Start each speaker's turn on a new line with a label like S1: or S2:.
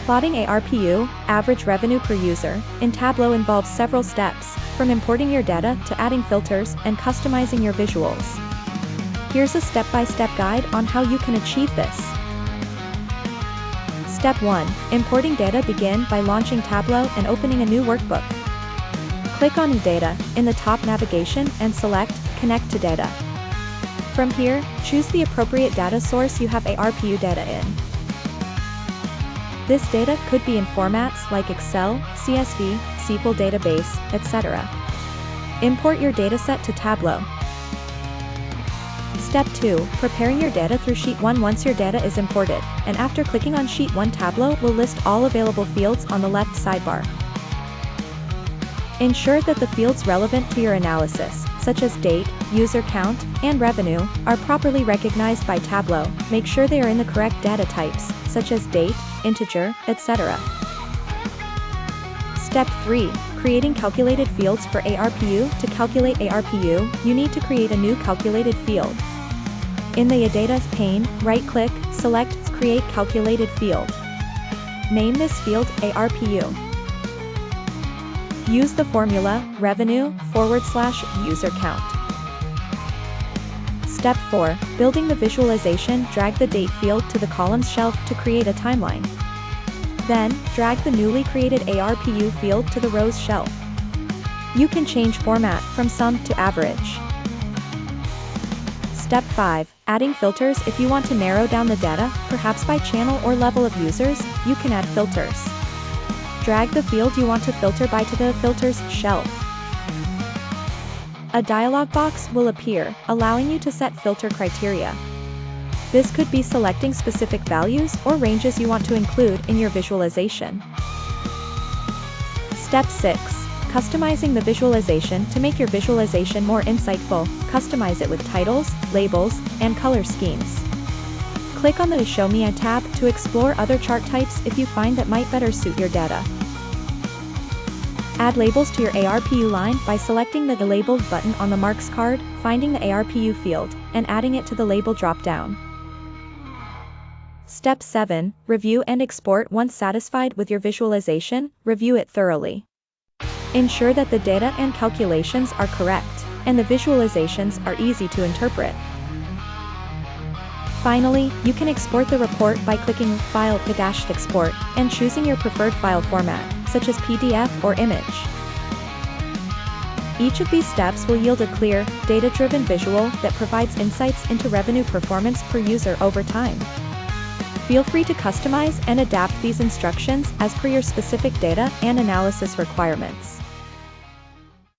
S1: Plotting ARPU, average revenue per user, in Tableau involves several steps, from importing your data to adding filters and customizing your visuals. Here's a step-by-step guide on how you can achieve this. Step 1. Importing data. Begin by launching Tableau and opening a new workbook. Click on Data in the top navigation and select Connect to Data. From here, choose the appropriate data source you have ARPU data in. This data could be in formats like Excel, CSV, SQL database, etc. Import your dataset to Tableau. Step 2. Preparing your data through Sheet 1. Once your data is imported, and after clicking on Sheet 1, Tableau will list all available fields on the left sidebar. Ensure that the fields relevant to your analysis, such as date, user count, and revenue, are properly recognized by Tableau. Make sure they are in the correct data types, such as date, integer, etc. Step 3. Creating calculated fields for ARPU. To calculate ARPU, you need to create a new calculated field. In the Data pane, right-click, select Create Calculated Field. Name this field ARPU. Use the formula revenue/user count. Step 4. Building the visualization. Drag the date field to the columns shelf to create a timeline. Then, drag the newly created ARPU field to the rows shelf. You can change format from sum to average. Step 5. Adding filters. If you want to narrow down the data, perhaps by channel or level of users, you can add filters. Drag the field you want to filter by to the Filters shelf. A dialog box will appear, allowing you to set filter criteria. This could be selecting specific values or ranges you want to include in your visualization. Step 6. Customizing the visualization. To make your visualization more insightful, customize it with titles, labels, and color schemes. Click on the Show Me a tab to explore other chart types if you find that might better suit your data. Add labels to your ARPU line by selecting the Labeled button on the Marks card, finding the ARPU field, and adding it to the Label drop-down. Step 7. Review and export. Once satisfied with your visualization, review it thoroughly. Ensure that the data and calculations are correct, and the visualizations are easy to interpret. Finally, you can export the report by clicking File - Export, and choosing your preferred file format, such as PDF or image. Each of these steps will yield a clear, data-driven visual that provides insights into revenue performance per user over time. Feel free to customize and adapt these instructions as per your specific data and analysis requirements.